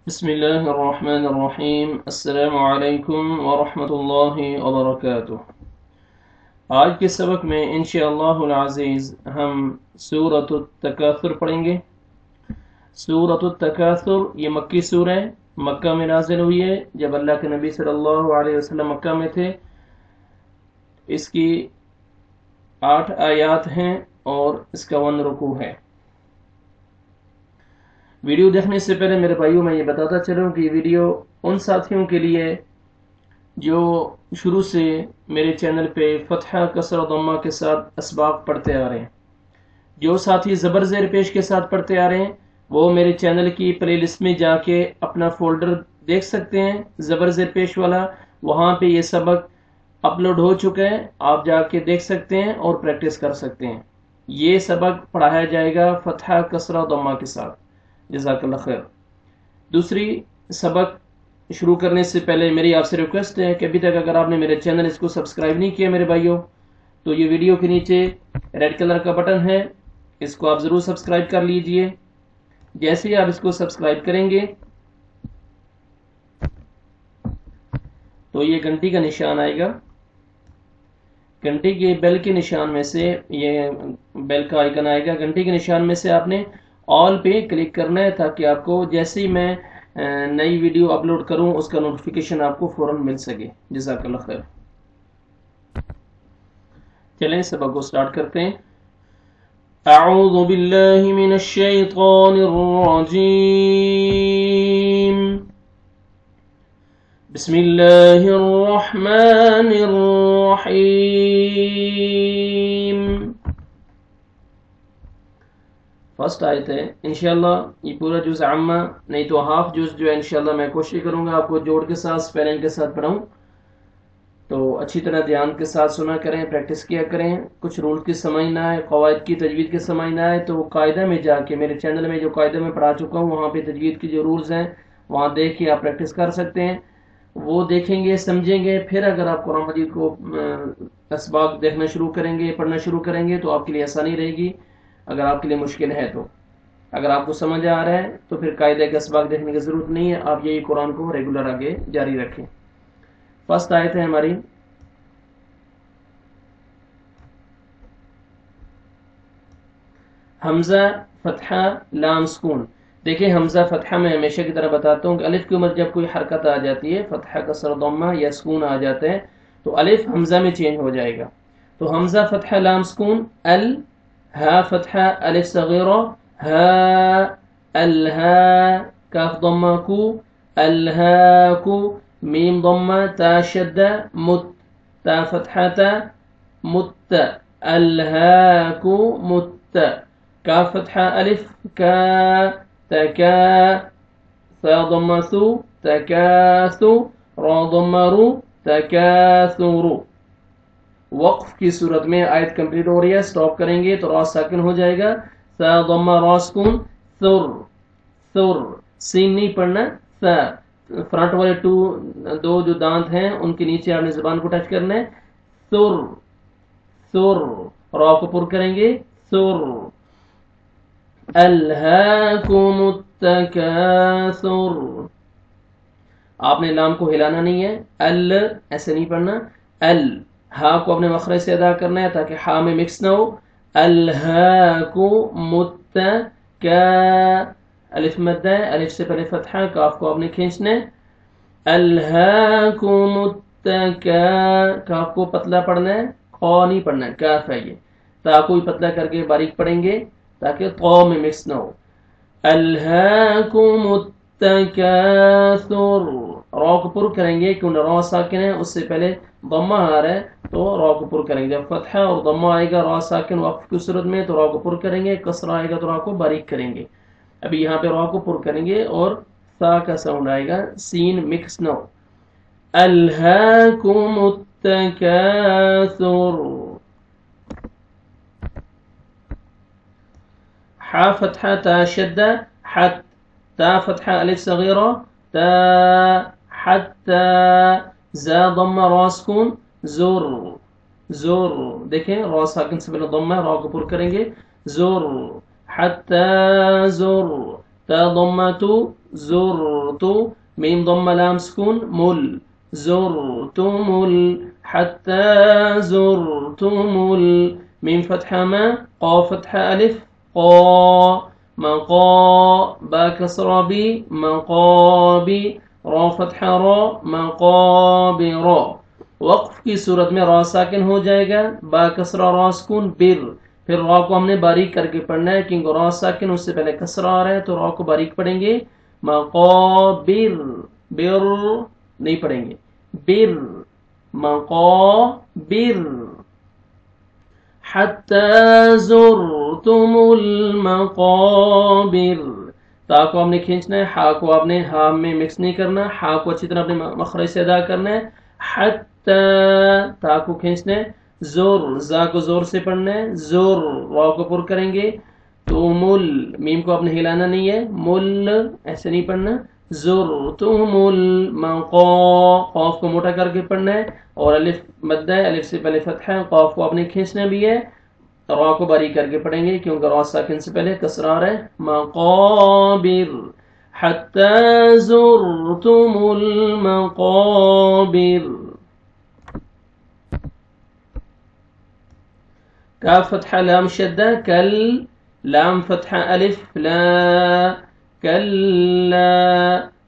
بسم اللہ الرحمن الرحیم السلام علیکم ورحمۃ اللہ وبرکاتہ۔ آج کے سبق میں انشاءاللہ العزیز ہم سورۃ التکاثر پڑھیں گے۔ سورۃ التکاثر یہ مکی سورہ ہے، مکہ میں نازل ہوئی ہے جب اللہ کے نبی صلی اللہ علیہ وسلم مکہ میں تھے۔ اس کی 8 آیات ہیں اور اس کا 1 رکوع ہے۔ ویڈیو دیکھنے سے پہلے میرے بھائیوں میں یہ بتاتا چلوں کہ یہ ویڈیو ان ساتھیوں کے لیے جو شروع سے میرے چینل پہ فتحہ کسر و ضمہ کے ساتھ اسباق پڑھتے آ رہے ہیں۔ جو ساتھی زبر زیر پیش کے ساتھ پڑھتے آ رہے ہیں وہ میرے چینل کی پلے لسٹ میں جا کے اپنا فولڈر دیکھ سکتے ہیں، زبر زیر پیش والا، وہاں پہ یہ سبق اپلوڈ ہو چکا ہے، آپ جا کے دیکھ سکتے ہیں اور پریکٹس کر سکتے ہیں۔ یہ سبق پڑھایا جائے گا فتحہ کسر و ضمہ کے ساتھ۔ جزاک اللہ خیر۔ دوسری سبق شروع کرنے سے پہلے میری آپ سے ریکویسٹ ہے کہ ابھی تک اگر آپ نے میرے چینل اس کو سبسکرائب نہیں کیا میرے بھائیوں، تو یہ ویڈیو کے نیچے ریڈ کلر کا بٹن ہے، اس کو آپ ضرور سبسکرائب کر لیجئے۔ جیسے ہی آپ اس کو سبسکرائب کریں گے تو یہ گھنٹی کا نشان آئے گا، گھنٹی کے بیل کے نشان میں سے یہ بیل کا آئیکن آئے گا، گھنٹی کے نشان میں سے آپ نے آل پہ کلک کرنا ہے تاکہ آپ کو جیسے ہی میں نئی ویڈیو اپلوڈ کروں اس کا نوٹیفیکیشن آپ کو فوراً مل سکے۔ جزاک اللہ خیر۔ چلیں سبق کو سٹارٹ کرتے ہیں۔ اعوذ باللہ من الشیطان الرجیم، بسم اللہ الرحمن الرحیم۔ فرسٹ آیت ہے انشاءاللہ، یہ پورا جز عامہ نہیں تو ہاف جز جو ہے انشاءاللہ میں کوشش کروں گا آپ کو جوڑ کے ساتھ سپیلنگ کے ساتھ پڑھاؤں، تو اچھی طرح دھیان کے ساتھ سنا کریں، پریکٹس کیا کریں۔ کچھ رول کی سمجھ نہ آئے، قواعد کی تجوید کی سمجھ نہ آئے تو قاعدہ میں جا کے میرے چینل میں جو قاعدہ میں پڑھا چکا ہوں وہاں پہ تجوید کی جو رولز ہیں وہاں دیکھ کے آپ پریکٹس کر سکتے ہیں، وہ دیکھیں گے سمجھیں گے، پھر اگر آپ قرآن مجید کو اسباق دیکھنا شروع کریں گے، پڑھنا شروع کریں گے تو آپ کے لیے آسانی رہے گی۔ اگر آپ کے لیے مشکل ہے تو اگر آپ کو سمجھ آ رہا ہے تو پھر قاعدہ کے اسباق دیکھنے کی ضرورت نہیں ہے، آپ یہی قرآن کو ریگولر آگے جاری رکھیں۔ فرسٹ آیت ہے ہماری، حمزہ فتحہ لام سکون۔ دیکھیں حمزہ فتحہ میں ہمیشہ کی طرح بتاتا ہوں کہ الف کے اوپر جب کوئی حرکت آ جاتی ہے، فتحہ کسر ضمہ یا سکون آ جاتا ہے تو الف حمزہ میں چینج ہو جائے گا۔ تو حمزہ فتحہ لام سکون، ال، ہا فتحہ الف صغیرہ، ہا، الہا، کاف ضمہ کو، الہا کو، میم ضمہ، تا شدہ، مت، تا فتحہ تا، مت، الہا کو مت، کاف فتحہ الف، کا، تکا، ثا ضمہ ثو، تکاثو، را ضمہ رو، تکاثرو۔ وقف کی صورت میں آیت کمپلیٹ ہو رہی ہے، سٹاپ کریں گے تو را ساکن ہو جائے گا، ثا ضمہ را سکون، ثر، ثر، سین نہیں پڑھنا، ثا، فرنٹ والے دو جو دانت ہیں ان کے نیچے آپ نے زبان کو ٹچ کرنا ہے، ثر، ثر، را کو پر کریں گے، ثر، الہاکم التکاثر۔ آپ نے لام کو ہلانا نہیں ہے، ال ایسے نہیں پڑھنا، ال، ہا کو اپنے مخرج سے ادا کرنا ہے تاکہ ہا میں مکس نہ ہو، الہاکم التکا، الف مد ہے، الف سے پہلے فتحہ، کاف کو آپ نے کھینچنا ہے، الہاکم التکا، کاف کو پتلا پڑھنا ہے، خا نہیں پڑھنا ہے، کاف ہے یہ، تا کو پتلا کر کے باریک پڑھیں گے تاکہ طا میں مکس نہ ہو، الہاکم التکاثر۔ را کو پر کریں گے کیونکہ را ساکن ہے، اس سے پہلے ضمہ آ رہا ہے تو را کو پر کریں گے، جب فتحہ اور ضمہ آئے گا را ساکن وقف کی صورت میں تو را کو پر کریں گے، کسرہ آئے گا تو را کو باریک کریں گے۔ ابھی یہاں پہ را کو پر کریں گے اور سا کا ساؤنڈ آئے گا، سین مکس نہ ہو، الہاکم التکاثر۔ حا فتحہ تا شدہ، حت، تا فتحہ الف صغیرہ، تا، حتی، زا ضمہ را سکون، زر، زر، دیکھیں را ساکن سے پہلے ضمہ، را کو پر کریں گے، زر، حتی زر، تا ضمتو زرتو میم ضم لام سکون مل زرتم حتى زرتم میم فتحة ما قاف فتحة ألف قا مقا با كسرة بي مقابي را فتحة را مقابر. وقف کی صورت میں را ساکن ہو جائے گا با کسرہ را سکون بر. پھر را کو ہم نے باریک کر کے پڑھنا ہے کیونکہ را ساکن اس سے پہلے کسرہ آ رہا ہے تو را کو باریک پڑھیں گے مقابر بر نہیں پڑھیں گے بر مقابر. حتی زرتم المقابر تا کو ہم نے کھینچنا ہے ہا کو آپ نے ہا میں مکس نہیں کرنا ہا کو اچھی طرح اپنے مخرج سے ادا کرنا ہے. حتی تا کو کھینچنا ہے زور زا کو زور سے پڑھنا ہے زور را کو پر کریں گے تو مل میم کو آپ نے ہلانا نہیں ہے مل ایسے نہیں پڑھنا زور تو مل قاف کو موٹا کر کے پڑھنا ہے اور الف مدہ ہے الف سے پہلے فتح ہے قاف کو آپ نے کھینچنا بھی ہے را کو باریک کر کے پڑھیں گے کیونکہ را ساکن سے پہلے کسرہ آ رہا ہے مقابر. حتی زرتم المقابر. کاف فتحہ لام شدہ کل لام فتحہ الف لا کلا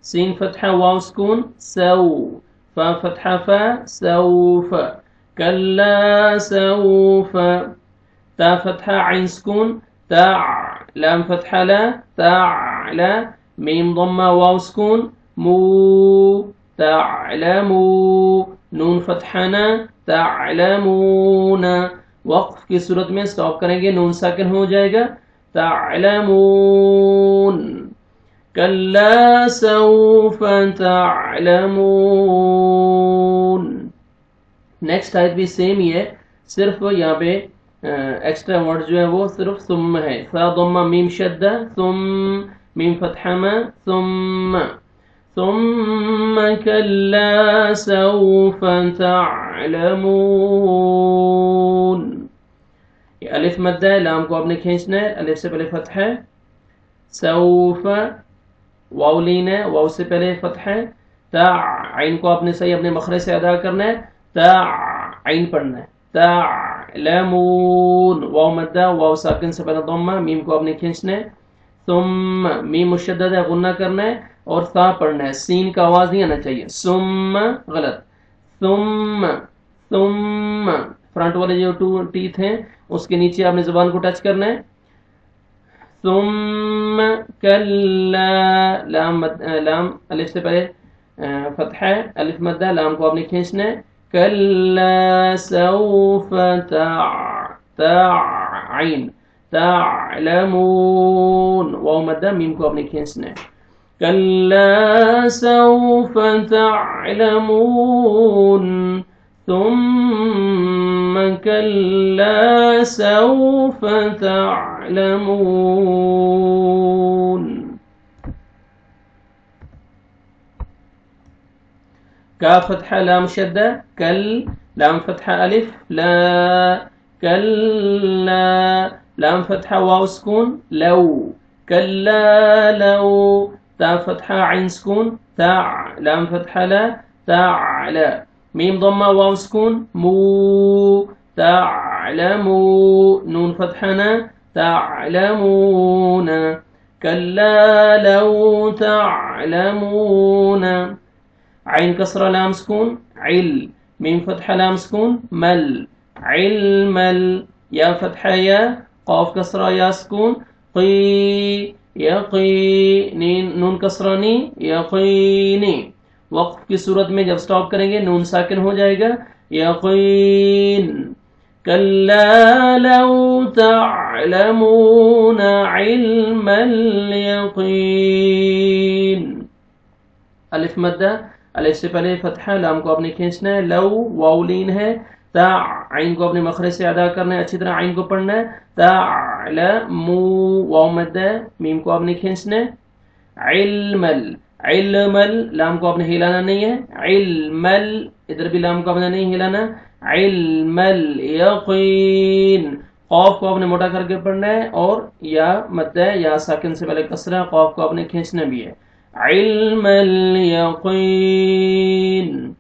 سین فتحہ واو سکون سو فا فتحہ فا سوف کلا سوف تا فتحہ عین سکون تع لام فتحہ لا تعلا میم ضمہ واو سکون مو تعلمو نون فتحہ نا تعلمون. وقف کی صورت میں سٹاپ کریں گے نون ساکن ہو جائے گا تعلمون کلا سوف تعلمون. نیکسٹ آیت بھی سیم ہی ہے صرف یہاں پہ ایکسٹرا ورڈ جو ہے وہ صرف ثم ہے فا ضمہ میم شدہ ثم میم فتحہ ما ثم كلا سوف تعلمون. یہ الف مدہ ہے لام کو آپ نے کھینچنا ہے الف سے پہلے فتح ہے سوف واو لین ہے واو سے پہلے فتح ہے تا عین کو آپ نے صحیح اپنے مخرج سے ادا کرنا ہے تا عین پڑھنا ہے تعلمون. واو مدہ واو ساکن سے پہلے ضمہ میم کو آپ نے کھینچنا ہے ثم میم مشدد ہے غنہ کرنا ہے اور ثا پڑھنا ہے سین کا آواز نہیں آنا چاہیے ثم غلط ثم فرنٹ والے جو 2 ٹیتھ ہیں اس کے نیچے آپ نے زبان کو ٹچ کرنا ہے ثم کلا لام الف سے پہلے فتح ہے الف مدہ لام کو آپ نے کھینچنا ہے کلا سوف عین تعلمون واو مدہ میم کو آپ نے کھینچنا ہے کلا سوف تعلمون ثم كلا سوف تعلمون. كاف فتحة لام شدة كل لام فتحة ألف لا كلا لام فتحة واو سكون لو كلا لو تا فتحة عين سكون تع لام فتحة لا تعلى ميم ضمة واو سكون مو تعلمو نون فتحنا تعلمون كلا لو تعلمون عين كسرة لام سكون عل ميم فتحة لام سكون مل علم يا فتحة يا قاف كسرة يا سكون قي يقي نون کسرانی یقینی. وقف کی صورت میں جب سٹاپ کریں گے نون ساکن ہو جائے گا یقین. کلا لو تعلمون علم الیقین. الف مدہ الف سے پہلے فتحہ لام کو آپ نے کھینچنا ہے لو واو لین ہے تا عین کو اپنے مخرج سے ادا کرنا ہے اچھی طرح عین کو پڑھنا ہے تعلمو واو مدہ میم کو آپ نے کھینچنا ہے علم علم لام کو آپ نے ہلانا نہیں ہے علم ادھر بھی لام کو آپ نے نہیں ہلانا علم الیقین قاف کو آپ نے موٹا کر کے پڑھنا ہے، اور یا مد ہے، یا ساکن سے پہلے کسرہ، قاف کو آپ نے کھینچنا بھی ہے. علم الیقین.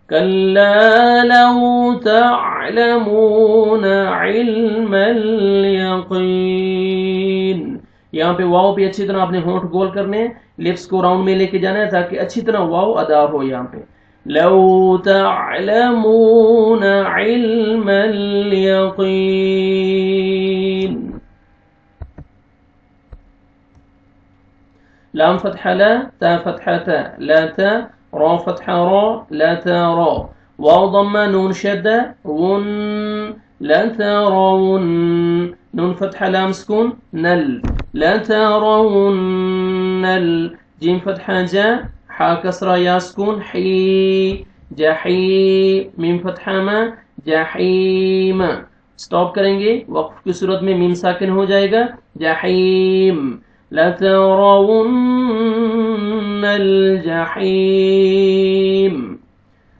کلا لو تعلمون علم الیقین. یہاں پہ واو پہ اچھی طرح آپ نے ہونٹ گول کرنے ہیں، لپس کو راؤنڈ میں لے کے جانا ہے تاکہ اچھی طرح واو ادا ہو. یہاں پہ لو تعلمون علم الیقین. لام فتحہ لا، تا فتحہ تا، لا تا، را فتحہ را، لا تا را. واو ضمہ، نون شدہ، ون، لا ترون. نون فتحہ لام سکون، نل، لا ترون. جیم فتحہ جا، حا کسرہ یا سکون، حی، جحی. میم فتحہ ما، جحیم. سٹاپ کریں گے، وقف کی صورت میں میم ساکن ہو جائے گا، جحیم. لترون الجحیم.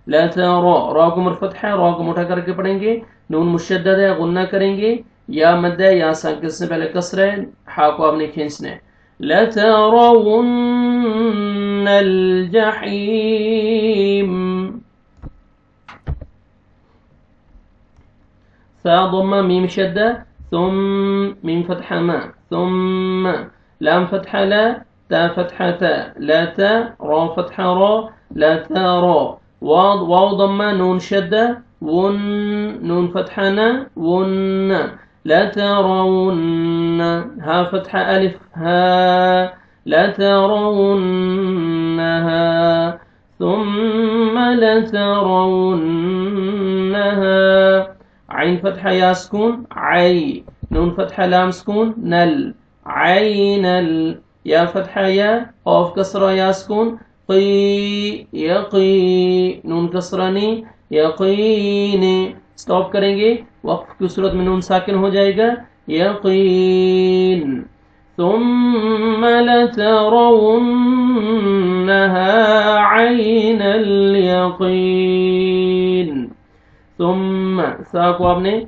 لا ترى، را کو مرفت ہے، را کو موٹا کر کے پڑھیں گے. نون مشدد ہے، غنہ کریں گے. یا مد ہے، یا ساکن سے پہلے کسر ہے، ہا کو آپ نے کھینچنا ہے. لترون الجحیم. ثا ضمہ، میم شدہ، ثم، میم فتحہ ما، ثم. لام فتحہ لا، تا فتحہ تا، لا تا، را فتحہ را، لا تا را. واو ضمہ، نون شدہ، ون، نون فتحہ نا، ون. لا ترون. ها فتحہ الف، ها، لا ترونها. ثم لترونها. عین فتحہ یا سکون، عی. نون فتحہ لام سکون، نل، عین. یا فتحہ یا، قاف کسرہ یا سکون، قی، یقی. نون کسرہ نی، یقین. سٹاپ کریں گے، وقف کی صورت میں نون ساکن ہو جائے گا، یقین. ثم لترونها عین الیقین. ثم، سا کو آپ نے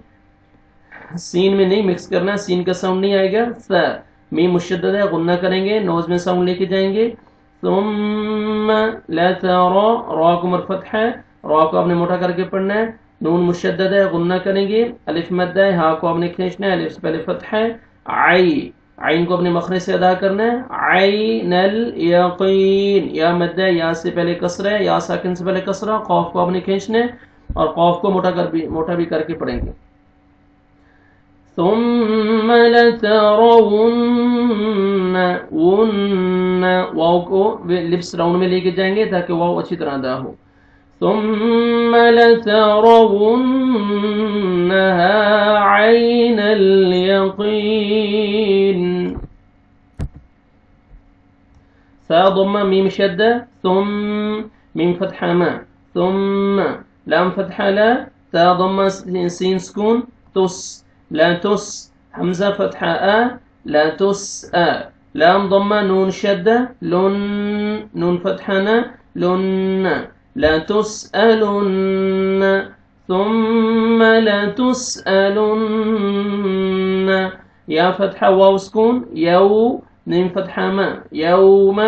سین میں نہیں مکس کرنا، سین کا ساؤنڈ نہیں آئے گا. سا، میم مشدد ہے، غنہ کریں گے، نوز میں ساؤنڈ لے کے جائیں گے. ثم لا ترى، را کو مرفت ہے، را کو آپ نے موٹا کر کے پڑھنا ہے. نون مشدد ہے، غنہ کریں گے. الف مد ہے، ہا کو آپ نے کھینچنا ہے، الف سے پہلے فتح ہے. عی، عین کو اپنے مخرج سے ادا کرنا ہے، عین الیقین. یا مد ہے، یا سے پہلے کسر ہے، یا ساکن سے پہلے کسرہ. قاف کو آپ نے کھینچنا ہے، اور قاف کو موٹا بھی کر کے پڑھیں گے. ثم لترون، ون، واو کو لپس راؤنڈ میں لے کے جائیں گے تاکہ واو اچھی طرح ادا ہو. ثم لترونها عین الیقین. سا ضمہ، میم شدہ، ثم، میم فتحہ ما، ثم. لام فتحہ لا، تا ضمہ سین سکون، تس، لا تس. حمزہ فتحہ آ، لا تس آ. لام ضمہ، نون شدہ، لن، نون فتحہ نا، لن. لا تسألن. ثم لا تسألن. یا فتحہ واو سکون، یو، نیم فتحہ ما، یوم.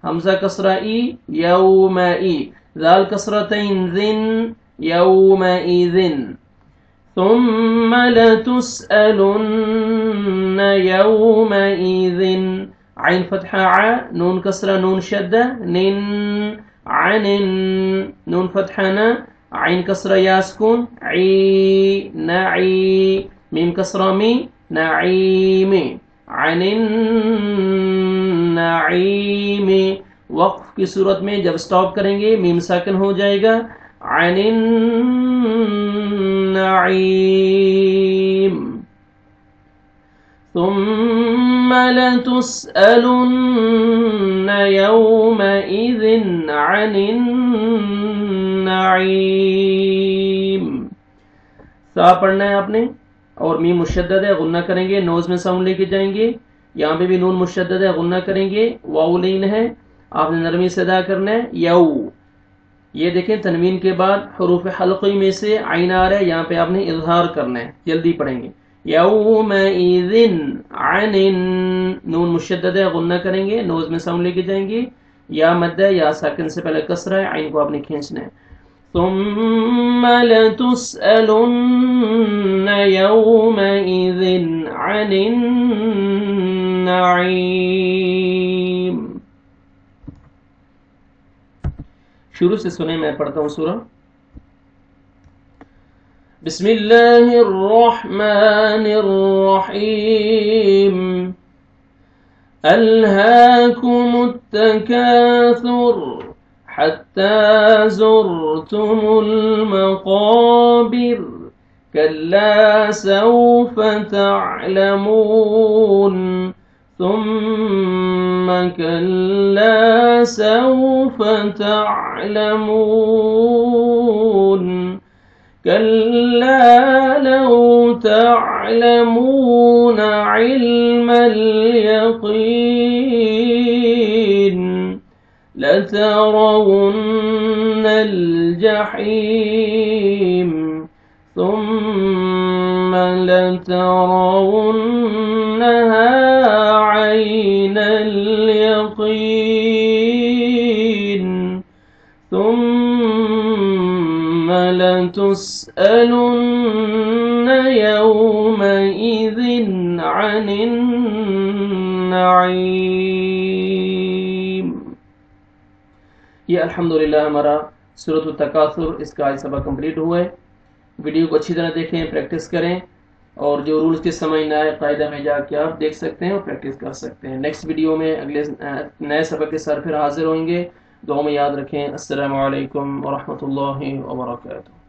حمزہ کسرہ ای، یومئی. ذال کسرتین، ذن، یومئذن. ثم لتسألن يومئذ. عين فتحة ع، نون كسرة نون شدة، نن، عن. نون فتحة ن، عين كسرة يا سكون، عي، نعي. ميم كسرة مي، نعيم. عن النعيم. وقف کی صورت میں جب سٹاپ کریں گے میم ساکن ہو جائے گا، عن النعیم. ثم لتسألن يومئذ عن النعیم. سا پڑھنا ہے آپ نے، اور میم مشدد ہے، غنہ کریں گے، نوز میں ساؤنڈ لے کے جائیں گے. یہاں پہ بھی نون مشدد ہے، غنہ کریں گے. واو لین ہے، آپ نے نرمی سے ادا کرنا ہے، یو. یہ دیکھیں تنوین کے بعد حروف حلقی میں سے عین آ رہا ہے، یہاں پہ آپ نے اظہار کرنا ہے. جلدی پڑھیں گے. یومئذ عن نون مشدد ہے غنہ کریں گے نوز میں ساؤنڈ لے کے جائیں گے یا مد ہے یا ساکن سے پہلے کسرہ ہے عین کو آپ نے کھینچنا ہے ثم لتسألن يومئذ عن النعيم شروع سے سنیں میں پڑھتا ہوں سورہ بسم اللہ الرحمن الرحیم الہاکم التکاثر حتى زرتم المقابر كلا سوف تعلمون ثم كلا سوف تعلمون كلا لو تعلمون علم اليقين لترون الجحيم ثم لترونها عين اليقين ثم لتسألن يومئذ عن النعيم یہ الحمدللہ ہمارا سورۃ التکاثر اس کا آج سبق کمپلیٹ ہوا ہے ویڈیو کو اچھی طرح دیکھیں پریکٹس کریں اور جو رولز کے سمجھ نہ آئے قاعدہ میں جا کے آپ دیکھ سکتے ہیں اور پریکٹس کر سکتے ہیں نیکسٹ ویڈیو میں اگلے نئے سبق کے ساتھ پھر حاضر ہوں گے دعا میں یاد رکھیں السلام علیکم ورحمۃ اللہ وبرکاتہ